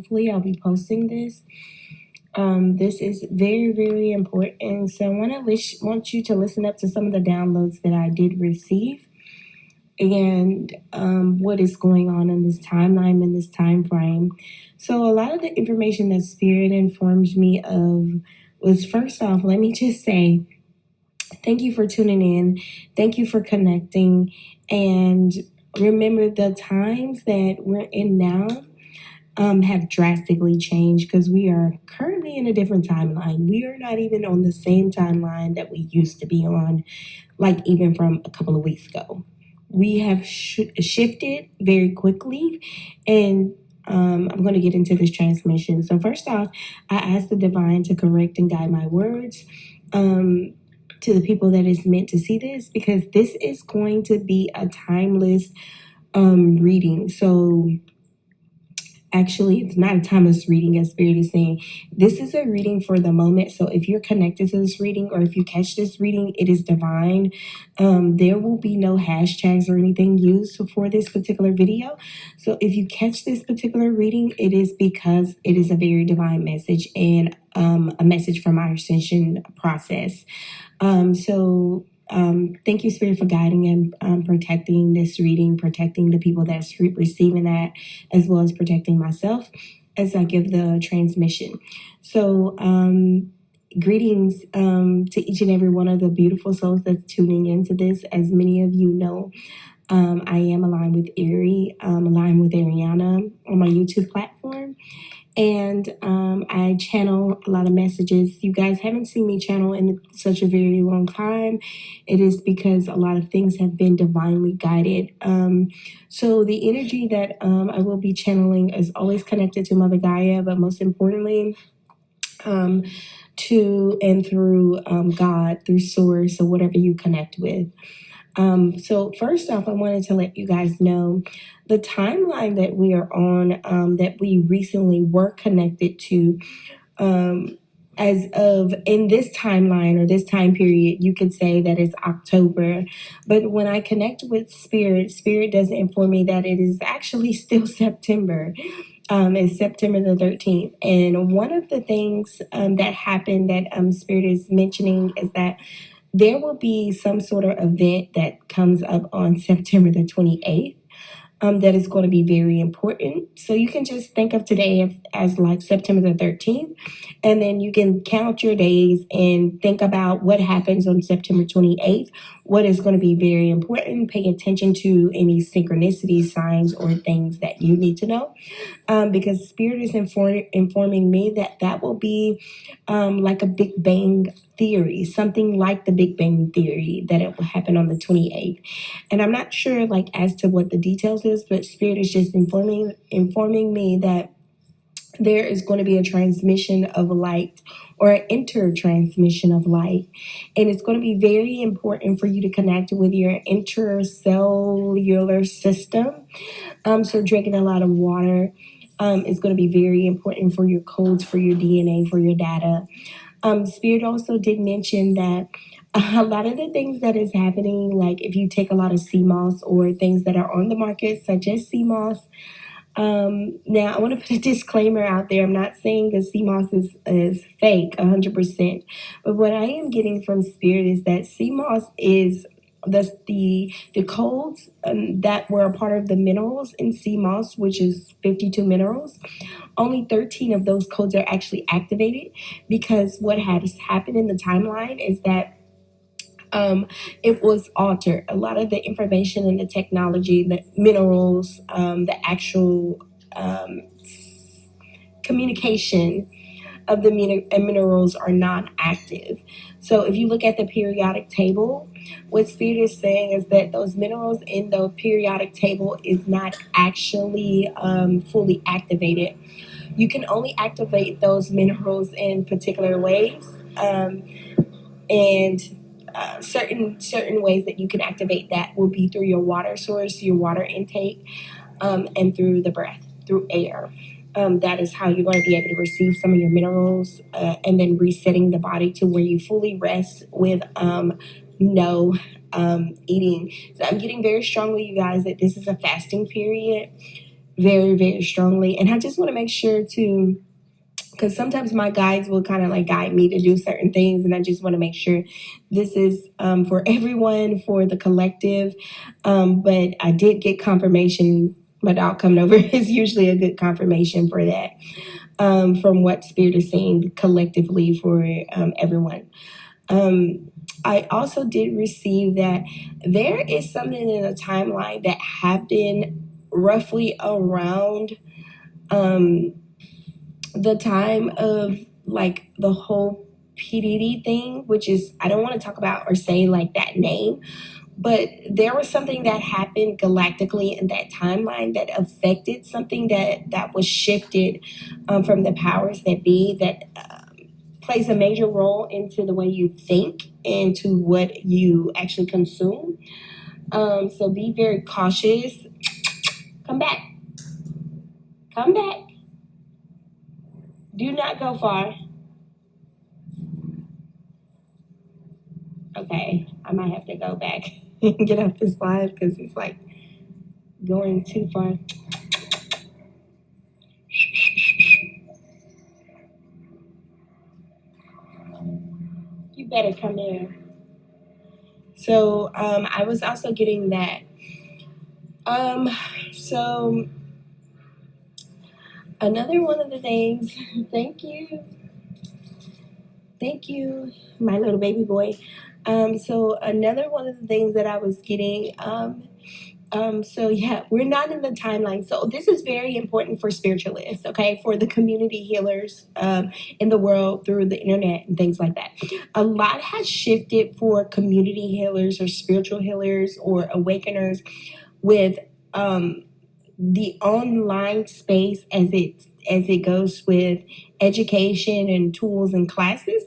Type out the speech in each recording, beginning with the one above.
hopefully I'll be posting this. This is very, very important. So I want you to listen up to some of the downloads that I did receive and what is going on in this timeline, in this time frame. So a lot of the information that Spirit informs me of was, first off, let me just say thank you for tuning in. Thank you for connecting. And remember, the times that we're in now have drastically changed because we are currently in a different timeline. We are not even on the same timeline that we used to be on, like even from a couple of weeks ago. We have shifted very quickly, and I'm going to get into this transmission. So first off, I ask the divine to correct and guide my words to the people that is meant to see this, because this is going to be a timeless reading. So actually, it's not a timeless reading, as Spirit is saying. This is a reading for the moment. So if you're connected to this reading, or if you catch this reading, it is divine. There will be no hashtags or anything used for this particular video. So if you catch this particular reading, it is because it is a very divine message and a message from our ascension process. Thank you, Spirit, for guiding and protecting this reading, protecting the people that's receiving that, as well as protecting myself as I give the transmission. So, greetings to each and every one of the beautiful souls that's tuning into this. As many of you know, I am aligned with Erie, aligned with Ariana on my YouTube platform. And I channel a lot of messages. You guys haven't seen me channel in such a very long time. It is because a lot of things have been divinely guided. So the energy that I will be channeling is always connected to Mother Gaia, but most importantly, to and through God, through Source, or whatever you connect with. So first off, I wanted to let you guys know the timeline that we are on, that we recently were connected to, as of in this timeline or this time period, you could say that it's October. But when I connect with Spirit, Spirit does inform me that it is actually still September. It's September the 13th. And one of the things that happened that Spirit is mentioning is that there will be some sort of event that comes up on September the 28th. That is going to be very important. So you can just think of today as like September the 13th, and then you can count your days and think about what happens on September 28th, what is going to be very important. Pay attention to any synchronicity signs or things that you need to know, because Spirit is informing me that that will be like a Big Bang theory, something like the Big Bang theory, that it will happen on the 28th. And I'm not sure like as to what the details is, but Spirit is just informing me that there is going to be a transmission of light, or an inter-transmission of light. And it's going to be very important for you to connect with your intercellular system. So drinking a lot of water is going to be very important for your codes, for your DNA, for your data. Spirit also did mention that a lot of the things that is happening, like if you take a lot of sea moss or things that are on the market, such as sea moss. Now, I want to put a disclaimer out there. I'm not saying that sea moss is fake 100%, but what I am getting from Spirit is that sea moss is the codes that were a part of the minerals in sea moss, which is 52 minerals. Only 13 of those codes are actually activated, because what has happened in the timeline is that it was altered. A lot of the information and the technology, the minerals, the actual communication of the minerals are non-active. So if you look at the periodic table, what Spirit is saying is that those minerals in the periodic table is not actually fully activated. You can only activate those minerals in particular ways, and certain ways that you can activate that will be through your water source, your water intake, and through the breath, through air. That is how you're going to be able to receive some of your minerals, and then resetting the body to where you fully rest with no eating. So I'm getting very strongly, you guys, that this is a fasting period. very, very strongly. And I just want to make sure to, because sometimes my guides will kind of like guide me to do certain things, and I just want to make sure this is for everyone, for the collective. But I did get confirmation. My dog coming over is usually a good confirmation for that, from what Spirit is saying collectively for everyone. I also did receive that there is something in the timeline that happened roughly around the time of like the whole PDD thing, which is, I don't want to talk about or say like that name, but there was something that happened galactically in that timeline that affected something that was shifted from the powers that be, that plays a major role into the way you think and to what you actually consume. So be very cautious. Come back. Come back. Do not go far. Okay, I might have to go back and get off this live because it's like going too far. You better come here. So I was also getting that. So another one of the things, thank you, my little baby boy. So another one of the things that I was getting, so yeah, we're not in the timeline. So this is very important for spiritualists, okay, for the community healers in the world through the internet and things like that. A lot has shifted for community healers or spiritual healers or awakeners with the online space as it goes with education and tools and classes.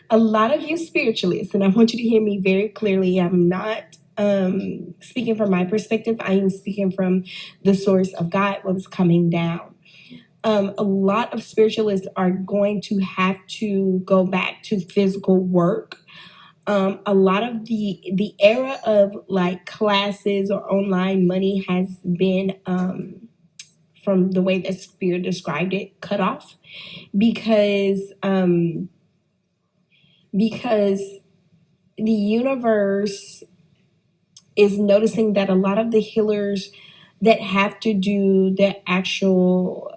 A lot of you spiritualists, and I want you to hear me very clearly, I'm not speaking from my perspective, I am speaking from the source of God, what is coming down. A lot of spiritualists are going to have to go back to physical work. A lot of the era of like classes or online money has been, from the way that Spirit described it, cut off because the universe is noticing that a lot of the healers that have to do the actual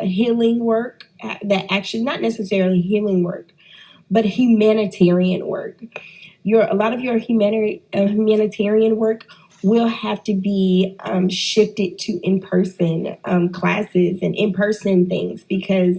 healing work, that actually not necessarily healing work, but humanitarian work. A lot of your humanitarian work will have to be shifted to in-person classes and in-person things because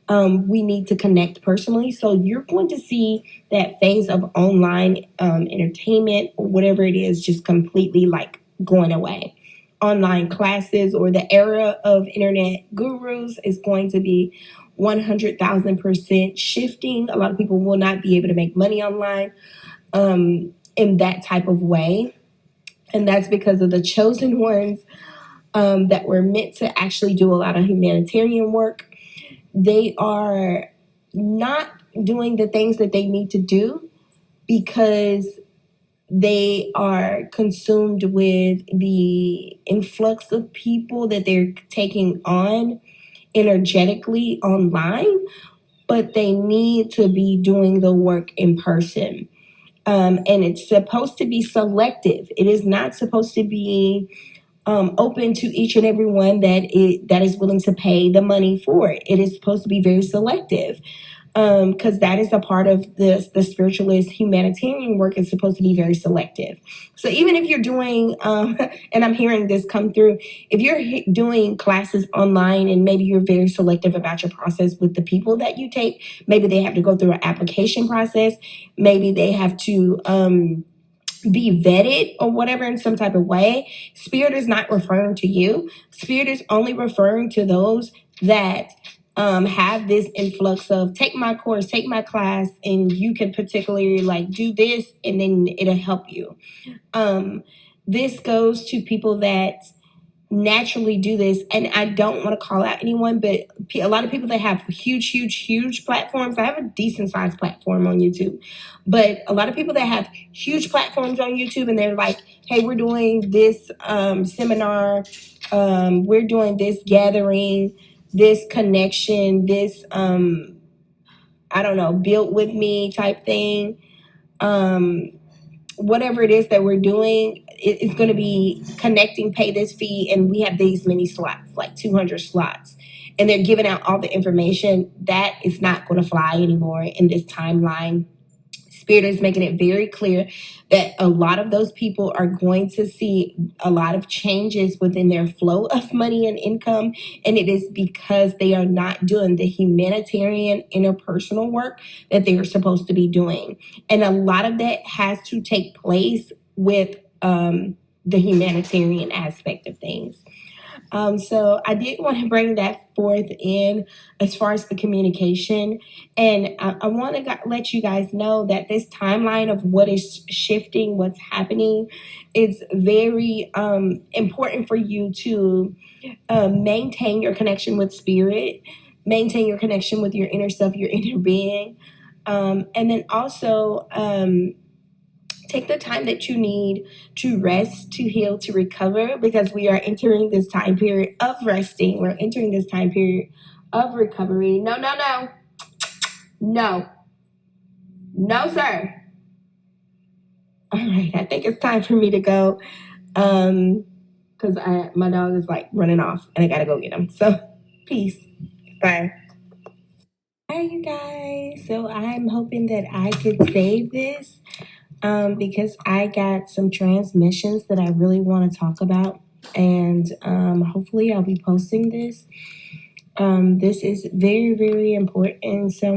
we need to connect personally. So you're going to see that phase of online entertainment or whatever it is just completely like going away. Online classes or the era of internet gurus is going to be 100,000% shifting. A lot of people will not be able to make money online in that type of way. And that's because of the chosen ones that were meant to actually do a lot of humanitarian work. They are not doing the things that they need to do because they are consumed with the influx of people that they're taking on energetically online, but they need to be doing the work in person. And it's supposed to be selective. It is not supposed to be open to each and every one that is willing to pay the money for it. It is supposed to be very selective because that is a part of the spiritualist humanitarian work is supposed to be very selective. So even if you're doing, and I'm hearing this come through, if you're doing classes online and maybe you're very selective about your process with the people that you take, maybe they have to go through an application process, maybe they have to be vetted or whatever in some type of way. Spirit is not referring to you. Spirit is only referring to those that have this influx of take my course, take my class, and you can particularly like do this and then it'll help you. This goes to people that naturally do this, and I don't want to call out anyone, but a lot of people that have huge platforms. I have a decent sized platform on YouTube, but a lot of people that have huge platforms on YouTube, and they're like, hey, we're doing this seminar, we're doing this gathering, this connection, this I don't know, built with me type thing. Um, Whatever it is that we're doing, it's going to be connecting, pay this fee, and we have these many slots, like 200 slots, and they're giving out all the information. That is not going to fly anymore in this timeline. Spirit is making it very clear that a lot of those people are going to see a lot of changes within their flow of money and income. And it is because they are not doing the humanitarian interpersonal work that they are supposed to be doing. And a lot of that has to take place with the humanitarian aspect of things. So I did want to bring that forth in as far as the communication. And I want to let you guys know that this timeline of what is shifting, what's happening, is very important for you to maintain your connection with spirit, maintain your connection with your inner self, your inner being. And then also, take the time that you need to rest, to heal, to recover, because we are entering this time period of resting. We're entering this time period of recovery. No, no, no. No. No, sir. All right. I think it's time for me to go. Because my dog is like running off and I gotta go get him. So peace. Bye. Hi, you guys. So I'm hoping that I could save this because I got some transmissions that I really want to talk about. And hopefully I'll be posting this. This is very, very important. So